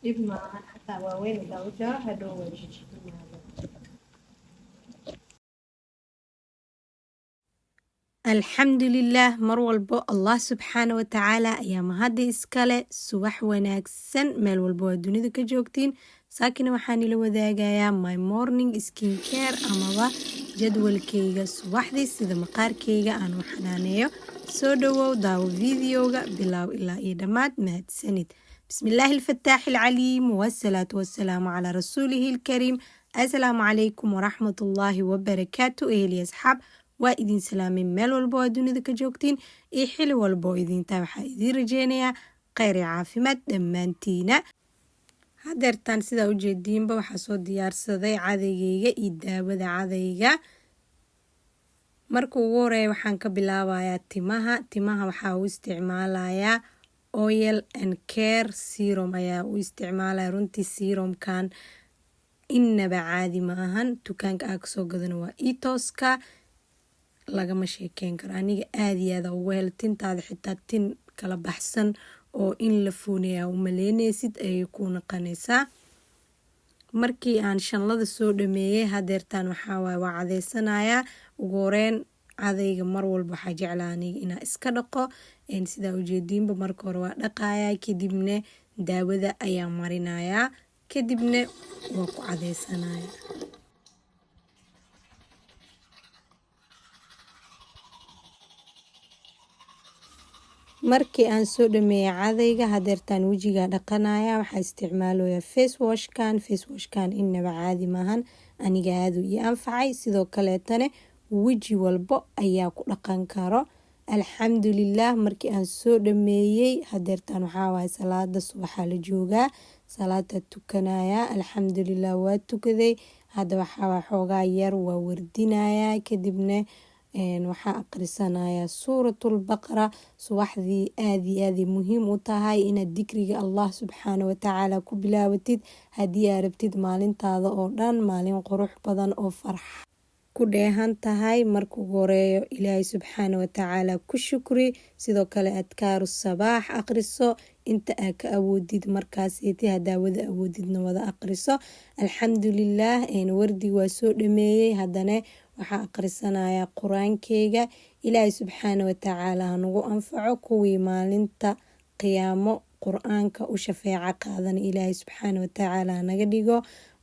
dhib maahan xataa waaweyn hadaa u jaro hadhow waa jijibinaaya. alxamdulilaah mar walbo allah subxaana watacaala ayaa mahadi iskale. subax wanaagsan meel walbo waa dunida ka joogtiin. saakina waxaan ila wadaagayaa my morning skin care amaba jadwalkeyga subaxdii sida maqaarkeyga aan u xanaaneeyo. soo dhawow daawo videoga bilaaw ilaa iyo dhammaad. mahadsanid. bismillaahi alfataaxi alcaliim wasalaatu wasalaamu calaa rasuulihi alkariim. assalaamu calaykum waraxmatullaahi wabarakaatu. eheli asxaab waa idin salaamay meel walbo oo dunida ka joogtiin iyo xili walbo oo idintaa. waxaa idiin rajeynayaa kheyr iyo caafimaad dhammaantiina. hadeertaan sidaa ujeediinba waxaa soo diyaarsaday cadaygeyga iyo daawada cadayga. marka ugu horeeya waxaan ka bilaabayaa timaha waxaa u isticmaalayaa oil and care serum ayaa u isticmaalaya. runtii serumkan inaba caadi ma ahan. dukaanka aa kasoo gadana waa etoska, lagama sheekeyn karo. aniga aada iyo aada ugu helo tintaada xitaa tin kala baxsan oo in la fuuneyaa u maleyneysid ayay ku naqanaysaa. markii aan shanlada soo dhameeyey hadeertaan waxaawaay waa cadeysanayaa. ugu horeyn cadayga mar walba waxaa jeclaa aniga inaa iska dhaqo. sidaa ujeediinba marka hore waa dhaqayaa, kadibna daawada ayaa marinayaa, kadibna waa ku cadeysanaya. markii aan soo dhameeyay cadayga hadeertaan wejigaa dhaqanaya. waxaa isticmaaloyaa facewashkan inaba caadi maahan. aniga aadu ii anfacay. sidoo kaleetana weji walbo ayaa ku dhaqan karo. alxamdulilaah. markii aan soo dhameeyey hadeertaan waxaawaay salaada subaxaa la joogaa. salaada tukanaya. alxamdulilah waa tukaday. hadda waxaawaay xoogaa yar waa wardinayaa, kadibna waxaa aqrisanayaa suuratulbaqara. subaxdii aada iyo aaday muhiim u tahay inaad dikriga allah subxaana watacaala ku bilaabatid haddii aa rabtid maalintaada oo dhan maalin qurux badan oo farx ku dheehan tahay. marka ugu horeeyo ilaahay subxaana watacaala ku shukri. sidoo kale adkaaru sabaax aqriso inta aa ka awoodid markaaseti hadaa wada awoodidna wada aqriso. alxamdulilaah. wardig waa soo dhameeyey. haddana waxaa aqrisanayaa qur-aankeyga. ilaahay subxaana watacaala hanagu anfaco kuwii maalinta qiyaamo qur-aanka u shafeeco qaadana ilaahay subxaana watacaala hanaga dhigo.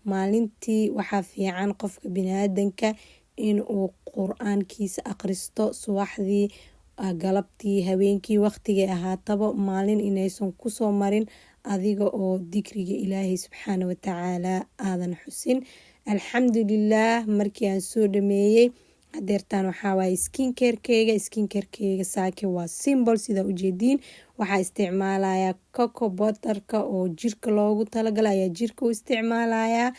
maalintii waxaa fiican qofka biniaadanka inuu qur-aankiisa aqristo subaxdii, galabtii, habeenkii, waqtigay ahaataba. maalin inaysan kusoo marin adiga oo dikriga ilaahay subxaana watacaala aadan xusin. alxamdulilaah. markii aan soo dhameeyey hadeertaan waxaawaay skincarekeyga saake waa simbol sidaa ujeediin. waxaa isticmaalayaa coco botterka oo jirka loogu talagala ayaa jirka u isticmaalayaa,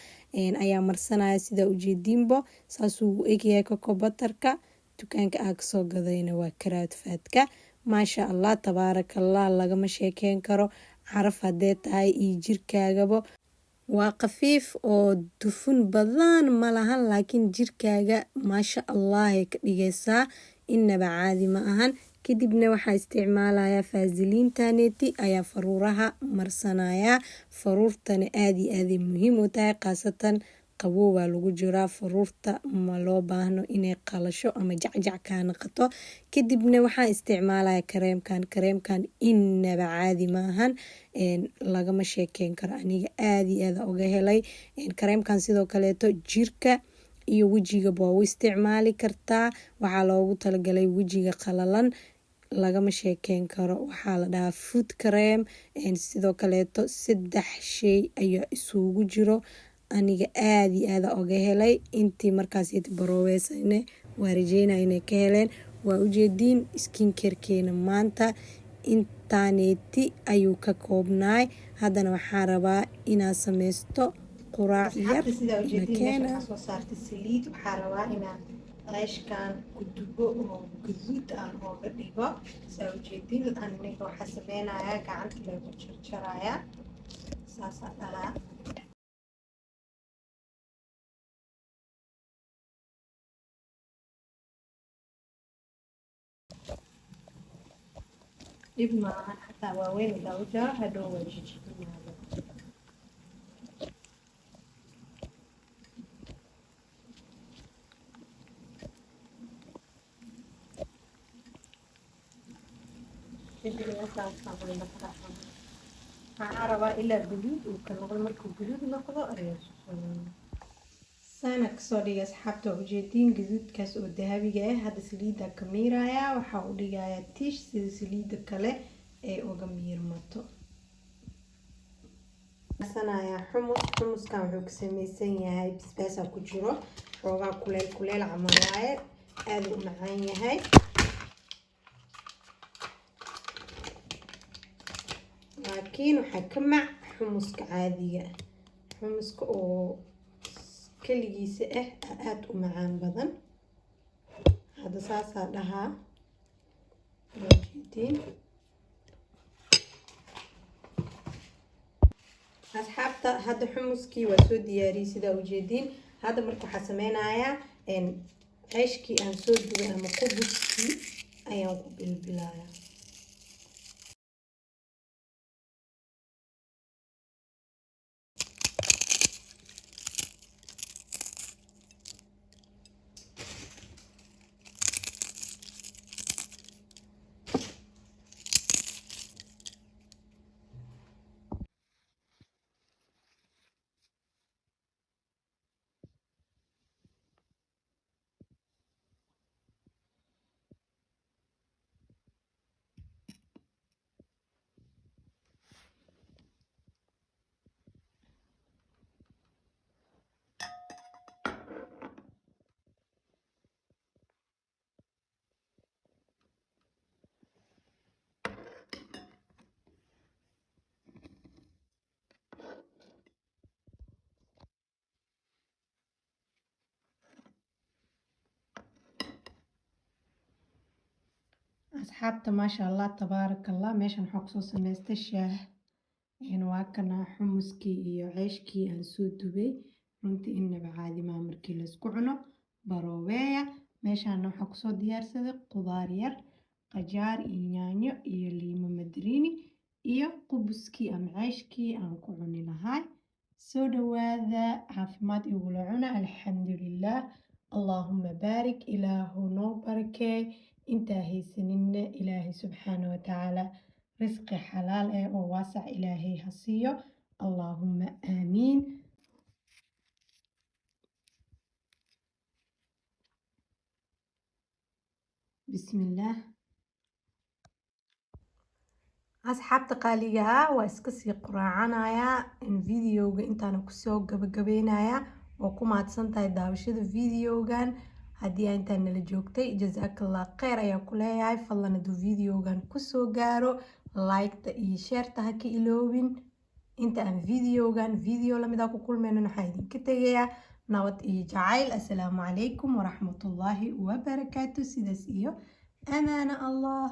ayaa marsanaya sidaa ujeediinbo. saasuu u egyahay coco botterka. dukaanka aa kasoo gadayna waa karaadfaadka. maasha allah tabaarakallah, lagama sheekeyn karo. caraf hadee tahay iyo jirkaagaba waa khafiif oo dufun badan malahan, laakiin jirkaaga maasha allahay ka dhigaysaa. inaba caadi ma ahan. kadibna waxaa isticmaalayaa faasiliintaneti ayaa faruuraha marsanaya. faruurtana aada iyo aaday muhiim u tahay, khaasatan qabow waa lagu jiraa. faruurta ma loo baahno inay qalasho ama jacjac kaa naqato. kadibna waxaa isticmaalaya kareemkan inaba caadi maahan. lagama sheekeyn karo. aniga aada iyo aada uga helay kareemkan. sidoo kaleeto jirka iyo wejigaba waa u isticmaali kartaa. waxaa loogu talagalay wejiga qalalan, lagama sheekeyn karo. waxaa la dhahaa food cream. sidoo kaleeto 3 shay ayaa isugu jiro. aniga aada iyo aada uga helay. intii markaas barooweysane waa rajeynaya inay ka heleen. waa ujeediin skincarekeena maanta intaaneti ayuu ka koobnaay. haddana waxaa rabaa inaad sameysto quraac yar. soo saarta saliid. waxaa rabaa inaan qeeshkan ku dubo oo gaduud aan ooga dhigo. saa ujeediin aniga waxaa sameynaya gacanta lagu jarjaraya. saasaa dhalaa. dhib maahan xataa waaweyn hadaa u jaro hadhow waa jijibinaaya. waxaan rabaa ilaa guduud uu ka noqdo markuu guduud noqdo saana kasoo dhigay asxaabta ujeediin guduudkaas oo dahabiga ah hadda saliida ka miirayaa waxaa u dhigayaa tiish sida saliida kale ee uga miirmato sanaya xumuskan wuxuu ka samaysan yahay basbaas ku jiro xoogaa kuleel camal waaye aad u macaan yahay laakiin waxaa ka mac xumuska caadiga xumuska oo kaligiisa aad u macaan badan hadda saasaa dhahaa ujeediin asxaabta hadda xumuskii waa soo diyaariyay sida ujeediin hadda marka waxaa sameynayaa ceeshkii aan soo dubay ama qubuskii ayaan ku bilbilayaa asxaabta maasha allah tabaaraka allah meeshan waxaa kusoo samaystay shaah waa kana xumuskii iyo ceeshkii aan soo dubay runtii inaba caadi maaha markii laysku cuno barooweeya meeshaana waxaa kusoo diyaarsaday qudaar yar qajaar iyo yaanyo iyo liimo madriini iyo qubuskii ama ceeshkii aan ku cuni lahay soo dhawaada caafimaad igula cuna alxamdulilah allahuma baarik ilaahu noo barakeey intaa haysanina ilaahay subxaana watacaala risqi xalaal oo waasac ilaahay ha siiyo allahuma aamiin bismillaah asxaabta qaaliga waa iska sii quraacanayaa videoga intaana kusoo gabagabeynayaa oo ku mahadsantahay daawashada videogan haddii intaan nala joogtay jazaakallah khayr ayaa ku leeyahay fadlan hadduu videogan kusoo gaaro like-ta iyo share-ta ha ka iloobin inta aan videogan video lamid ah ku kulmayno waxaa idinka tegayaa nabad iyo jacayl assalaamu calaykum waraxmatullaahi wabarakaatu sidaas iyo amaana allah